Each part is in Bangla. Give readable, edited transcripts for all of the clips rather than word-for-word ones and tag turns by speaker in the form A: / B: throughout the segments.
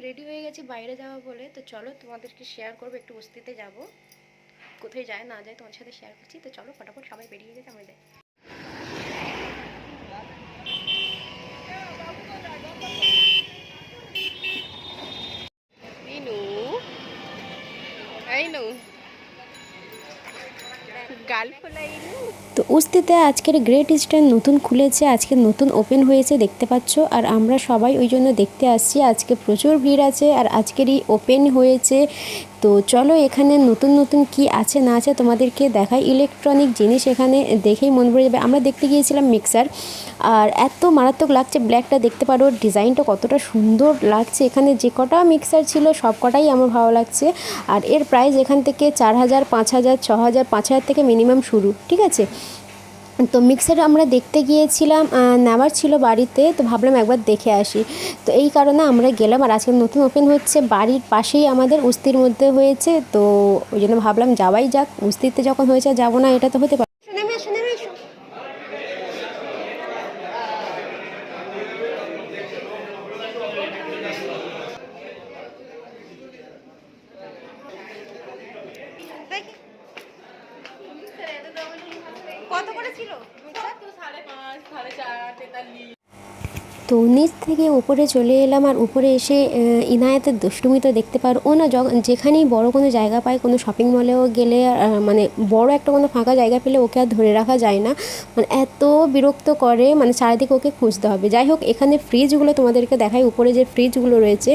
A: রেডি হয়ে গেছি বাইরে যাওয়া বলে। তো চলো তোমাদেরকে শেয়ার করবো, একটু বস্তিতে যাব, কোথায় যায় না যায় তোমার সাথে শেয়ার করছি। তো চলো ফটাফট সবাই বেরিয়ে গেছে, আমরা যাই। তো উস্তিতে আজকের গ্রেট ইস্টার্ন নতুন খুলেছে, আজকে নতুন ওপেন হয়েছে দেখতে পাচ্ছ। আর আমরা সবাই ওই জন্য দেখতে আসছি। আজকে প্রচুর ভিড় আছে আর আজকেরই ওপেন হয়েছে। তো চলো এখানে নতুন নতুন কি আছে না আছে তোমাদেরকে দেখাই। ইলেকট্রনিক জিনিস এখানে দেখেই মন ভরে যাবে। আমরা দেখতে গিয়েছিলাম মিক্সার, আর এত মারাত্মক লাগছে। ব্ল্যাকটা দেখতে পারো, ডিজাইনটা কতটা সুন্দর লাগছে। এখানে যে কটা মিক্সার ছিল সব কটাই আমার ভালো লাগছে। আর এর প্রাইস এখান থেকে 4000, 5000, 6000, 5000 থেকে মিনিমাম শুরু, ঠিক আছে। তো মিক্সার আমরা দেখতে গিয়েছিলাম, নেওয়ার ছিল বাড়িতে, তো ভাবলাম একবার দেখে আসি। তো এই কারণে আমরা গেলাম। আর আজকে নতুন ওপেন হচ্ছে, বাড়ির পাশেই আমাদের উস্তির মধ্যে হয়েছে। তো ওই জন্য ভাবলাম যাওয়াই যাক, উস্তিতে যখন হয়েছে যাবো না এটা তো হতে পারে। কত করে ছিল? 5.5, 4.5, 43। তো নিচ থেকে উপরে চলে এলাম। আর উপরে এসে ইনায়েতের দুষ্টুমি তো দেখতে পারো। ও না যেখানেই বড় কোনো জায়গা পায়, কোনো শপিং মলেও গেলে মানে বড় একটা কোনো ফাঁকা জায়গা পেলে ওকে আর ধরে রাখা যায় না, মানে এত বিরক্ত করে, মানে চারিদিকে ওকে খুঁজতে হবে। যাই হোক, এখানে ফ্রিজগুলো তোমাদেরকে দেখাই, উপরে যে ফ্রিজগুলো রয়েছে।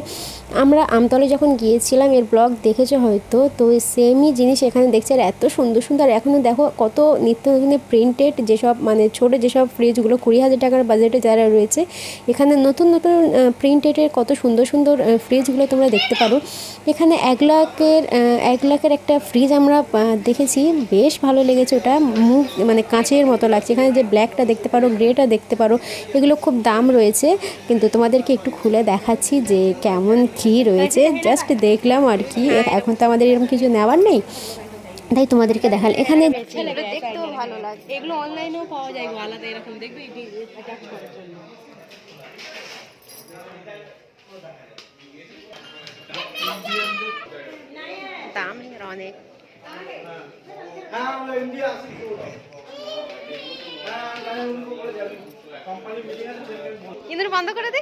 A: আমরা আমতলে যখন গিয়েছিলাম, এর ব্লগ দেখেছো হয়তো, তো সেমই জিনিস এখানে দেখছি। আর এত সুন্দর সুন্দর, এখনও দেখো কত নিত্য নতুন প্রিন্টেড যেসব, মানে ছোটো যেসব ফ্রিজগুলো 20,000 টাকার বাজেটে যারা রয়েছে, এখানে নতুন নতুন প্রিন্টেডের কত সুন্দর সুন্দর ফ্রিজগুলো তোমরা দেখতে পারো। এখানে 1 লাখের একটা ফ্রিজ আমরা দেখেছি, বেশ ভালো লেগেছে। ওটা মুখ মানে কাঁচের মতো লাগছে। এখানে যে ব্ল্যাকটা দেখতে পারো, গ্রেটা দেখতে পারো, এগুলো খুব দাম রয়েছে, কিন্তু তোমাদেরকে একটু খুলে দেখাচ্ছি যে কেমন কী রয়েছে। জাস্ট দেখলাম আর কি, এখন তো আমাদের এরকম কিছু নেওয়ার নেই, তাই তোমাদেরকে দেখাল। এখানে দেখতেও ভালো লাগে, এগুলো অনলাইনেও পাওয়া যায় আলাদা এরকম, দেখবে দাম অনেক। ইন্দুর বন্ধ করে দে।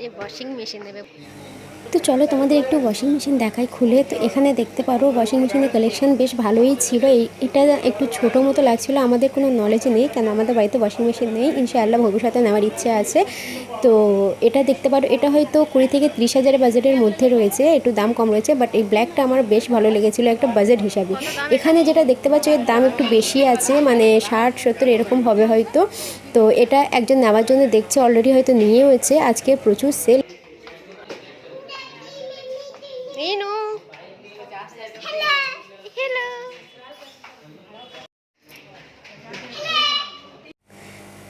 A: এই ওয়াশিং মেশিন নেবে। তো চলো তোমাদের একটু ওয়াশিং মেশিন দেখাই খুলে। তো এখানে দেখতে পারো ওয়াশিং মেশিনের কালেকশন বেশ ভালোই ছিল। এটা একটু ছোটো মতো লাগছিলো, আমাদের কোনো নলেজ নেই, কেন আমাদের বাড়িতে ওয়াশিং মেশিন নেই। ইনশাআল্লাহ ভবিষ্যতে নেওয়ার ইচ্ছে আছে। তো এটা দেখতে পারো, এটা হয়তো 20 থেকে 30,000 বাজেটের মধ্যে রয়েছে, একটু দাম কম রয়েছে। বাট এই ব্ল্যাকটা আমার বেশ ভালো লেগেছিলো একটা বাজেট হিসাবে। এখানে যেটা দেখতে পাচ্ছ এর দাম একটু বেশি আছে, মানে 60-70 এরকম হবে হয়তো। তো এটা একজন নেওয়ার জন্য দেখছে, অলরেডি হয়তো নিয়েওছে। আজকে প্রচুর সেল।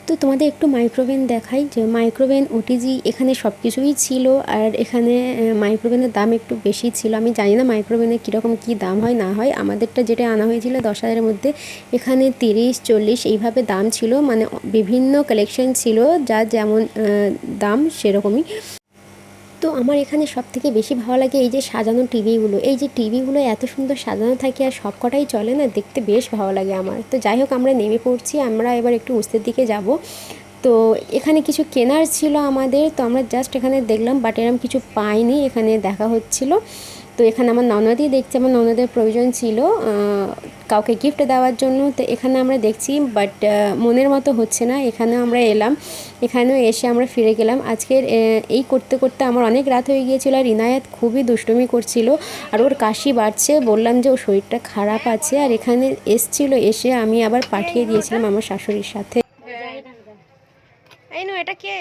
A: তো তোমাদের একটু মাইক্রোওভেন দেখাই, যে মাইক্রোওভেন, ওটিজি, এখানে সব কিছুই ছিল। আর এখানে মাইক্রোওভেনের দাম একটু বেশি ছিল। আমি জানি না মাইক্রোওভেনের কীরকম কী দাম হয় না হয়। আমাদেরটা যেটা আনা হয়েছিল 10,000-এর মধ্যে, এখানে 30-40 এইভাবে দাম ছিল, মানে বিভিন্ন কালেকশন ছিল, যার যেমন দাম সেরকমই। তো আমার এখানে সবথেকে বেশি ভালো লাগে এই যে সাজানো টিভিগুলো। এই যে টিভিগুলো এত সুন্দর সাজানো থাকে আর সব কটাই চলে না, দেখতে বেশ ভালো লাগে আমার। তো যাই হোক, আমরা নেমে পড়ছি, আমরা এবার একটু উস্তের দিকে যাব। তো এখানে কিছু কেনার ছিল আমাদের, তো আমরা জাস্ট এখানে দেখলাম, বাট এরম কিছু পাইনি, এখানে দেখা হচ্ছিল। তো এখানে আমার ননদই দেখছে, আমার ননদের প্রয়োজন ছিল কাউকে গিফট দেওয়ার জন্য। তো এখানে আমরা দেখছি, বাট মনের মতো হচ্ছে না। এখানেও আমরা এলাম, এখানেও এসে আমরা ফিরে গেলাম। আজকের এই করতে করতে আমার অনেক রাত হয়ে গিয়েছিল। আর ইনায়েত খুবই দুষ্টুমি করছিল, আর ওর কাশি বাড়ছে। বললাম যে ওর শরীরটা খারাপ আছে। আর এখানে এসে আমি আবার পাঠিয়ে দিয়েছিলাম আমার শাশুড়ির সাথে। এই নো, এটা কে?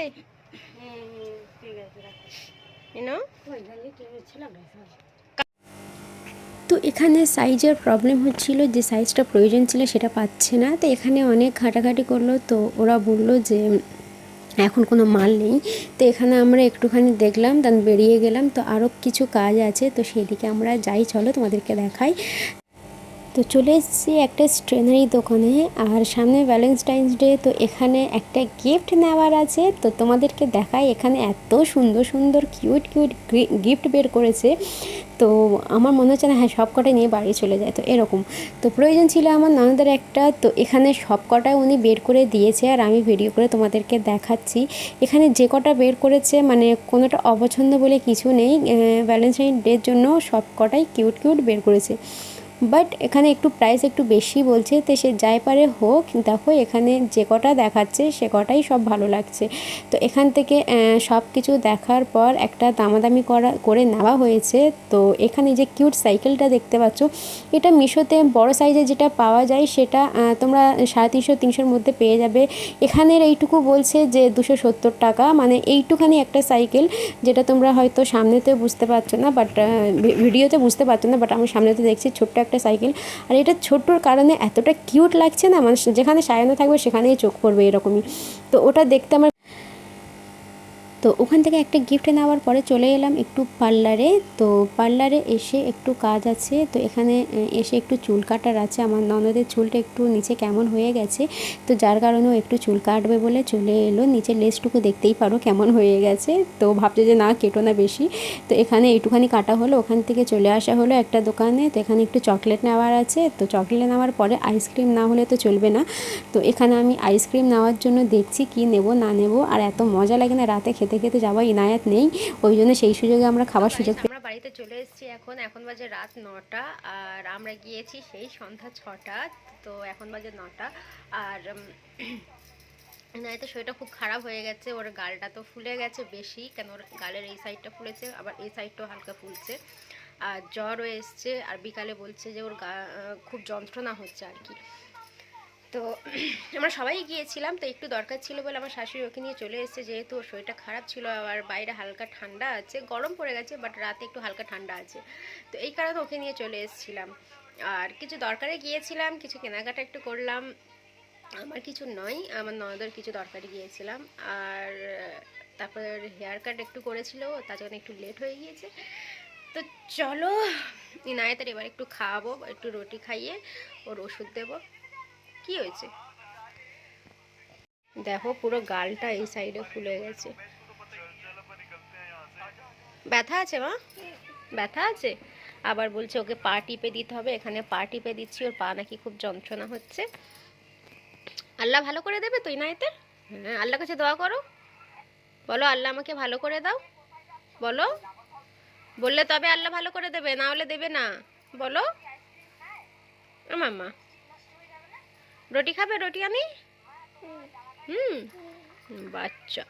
A: তো এখানে সাইজের প্রবলেম হচ্ছিল, যে সাইজটা প্রয়োজন ছিল সেটা পাচ্ছে না। তো এখানে অনেক ঘাটাঘাটি করলো, তো ওরা বললো যে এখন কোনো মাল নেই। তো এখানে আমরা একটুখানি দেখলাম, দেন বেরিয়ে গেলাম। তো আরও কিছু কাজ আছে, তো সেদিকে আমরা যাই, চলো তোমাদেরকে দেখাই। তো চলে এসেছি একটা স্টেশনারি দোকানে, আর সামনে ভ্যালেন্টাইন্স ডে, তো এখানে একটা গিফট নেওয়ার আছে। তো তোমাদেরকে দেখাই, এখানে এত সুন্দর সুন্দর কিউট কিউট গিফট বের করেছে। তো আমার মনে হচ্ছে না হ্যাঁ সব কটাই নিয়ে বাড়ি চলে যায়, তো এরকম। তো প্রয়োজন ছিল আমার ননদের একটা, তো এখানে সব কটাই উনি বের করে দিয়েছে, আর আমি ভিডিও করে তোমাদেরকে দেখাচ্ছি। এখানে যে কটা বের করেছে মানে কোনোটা অপছন্দ বলে কিছু নেই, ভ্যালেন্টাইন ডের জন্য সব কটাই কিউট কিউট বের করেছে। বাট এখানে একটু প্রাইস একটু বেশি বলছে, তো সে যাই পারে হোক। দেখো এখানে যে কটা দেখাচ্ছে সে কটাই সব ভালো লাগছে। তো এখান থেকে সব কিছু দেখার পর একটা দামাদামি করে নেওয়া হয়েছে। তো এখানে যে কিউট সাইকেলটা দেখতে পাচ্ছ, এটা মিশোতে বড় সাইজে যেটা পাওয়া যায় সেটা তোমরা 350-300-300-র মধ্যে পেয়ে যাবে। এখানের এইটুকু বলছে যে 270 টাকা, মানে এইটুখানি একটা সাইকেল, যেটা তোমরা হয়তো সামনেতেও বুঝতে পারছো না, বাট ভিডিওতে বুঝতে পারছো না, বাট আমি সামনেতে দেখছি ছোট্ট একটা সাইকেল। আর এটা ছোট্টর কারণে এতটা কিউট লাগছে না, মানে যেখানে সাজানো থাকবে সেখানেই চোখ পড়বে এরকমই। তো ওটা দেখতে আমার, তো ওখান থেকে একটা গিফট নেওয়ার পরে চলে এলাম একটু পার্লারে। তো পার্লারে এসে একটু কাজ আছে, তো এখানে এসে একটু চুল কাটার আছে। আমার ননদের চুলটা একটু নিচে কেমন হয়ে গেছে, তো যার কারণেও একটু চুল কাটবে বলে চলে এলো। নিচের লেসটুকু দেখতেই পারো কেমন হয়ে গেছে, তো ভাবছে যে না কেটো না বেশি। তো এখানে এইটুখানি কাটা হলো, ওখান থেকে চলে আসা হলো একটা দোকানে। তো এখানে একটু চকলেট নেওয়ার আছে, তো চকলেট নেওয়ার পরে আইসক্রিম না হলে তো চলবে না। তো এখানে আমি আইসক্রিম নেওয়ার জন্য দেখছি কি নেব না নেব। আর এত মজা লাগে না রাতে খেতে খেতে যাওয়া, ইনায়াত নেই, ওই জন্য সেই সুযোগে আমরা খাবার সুযোগ। আমরা বাড়িতে চলে এসেছি, এখন বাজে রাত 9টা, আর আমরা গিয়েছি সেই সন্ধ্যা 6টা। তো এখন বাজে 9টা। আর ইনায়াতের শরীরটা খুব খারাপ হয়ে গেছে, ওর গালটা তো ফুলে গেছে বেশি, কেন ওর গালের এই সাইডটা ফুলেছে, আবার এই সাইডটাও হালকা ফুলছে, আর জ্বরও এসছে। আর বিকালে বলছে যে ওর খুব যন্ত্রণা হচ্ছে আর কি। তো আমরা সবাই গিয়েছিলাম, তো একটু দরকার ছিল বলে আমার শাশুড়ি ওকে নিয়ে চলে এসেছে, যেহেতু ওর শরীরটা খারাপ ছিল, আর বাইরে হালকা ঠান্ডা আছে, গরম পড়ে গেছে বাট রাতে একটু হালকা ঠান্ডা আছে, তো এই কারণে ওকে নিয়ে চলে এসেছিলাম। আর কিছু দরকারে গিয়েছিলাম, কিছু কেনাকাটা একটু করলাম, আমার কিছু নয়, আমার ননদের কিছু দরকারে গিয়েছিলাম। আর তারপর হেয়ার কাট একটু করেছিল, তার জন্য একটু লেট হয়ে গিয়েছে। তো চলো ইনায়েতের এবার একটু খাওয়াবো, একটু রুটি খাইয়ে ওর ওষুধ দেবো। কি হয়েছে দেখো, পুরো গালটা এই সাইডে ফুলে গেছে। ব্যথা আছে মা, ব্যথা আছে। আবার বলছে ওকে পা টিপে দিতে হবে, এখানে পা টিপে দিচ্ছি, ওর পা নাকি খুব যন্ত্রণা হচ্ছে। আল্লাহ ভালো করে দেবে তো ইনায়েতের। হ্যাঁ, আল্লাহ কাছে দোয়া করো, বলো আল্লাহ আমাকে ভালো করে দাও, বলো, বললে তবে আল্লাহ ভালো করে দেবে, না হলে দেবে না, বলো। মাম্মা রুটি খাবে, রুটি আনি। হুম, বাচ্চা।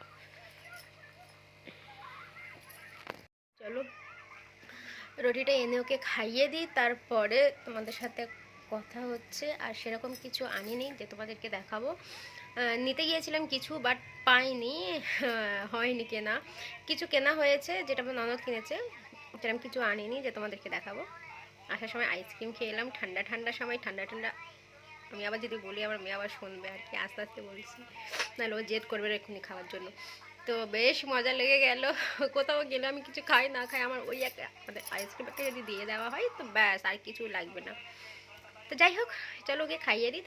A: চলো রুটিটা এনে ওকে খাইয়ে দিই, তারপরে তোমাদের সাথে কথা হচ্ছে। আর সেরকম কিছু আনিনি যে তোমাদেরকে দেখাবো, নিতে গিয়েছিলাম কিছু বাট পাইনি, হয়নি কেনা। কিছু কেনা হয়েছে যেটা আমার ননদ কিনেছে, সেরকম কিছু আনিনি যে তোমাদেরকে দেখাবো। আসার সময় আইসক্রিম খেয়ে এলাম, ঠান্ডা ঠান্ডা সময়, ঠান্ডা ঠান্ডা। আমি আবার যদি বলি আমার মেয়ে আবার শুনবে আর কি, আস্তে আস্তে বলছি, নাহলে ও জেদ করবে এক্ষুনি খাওয়ার জন্য। তো বেশ মজা লেগে গেল। কোথাও গেলে আমি কিছু খাই না খাই, আমার ওই একটা মানে আইসক্রিম একটা যদি দিয়ে দেওয়া হয় তো ব্যাস, আর কিছু লাগবে না। তো যাই হোক, চলো ওকে খাইয়ে দিই।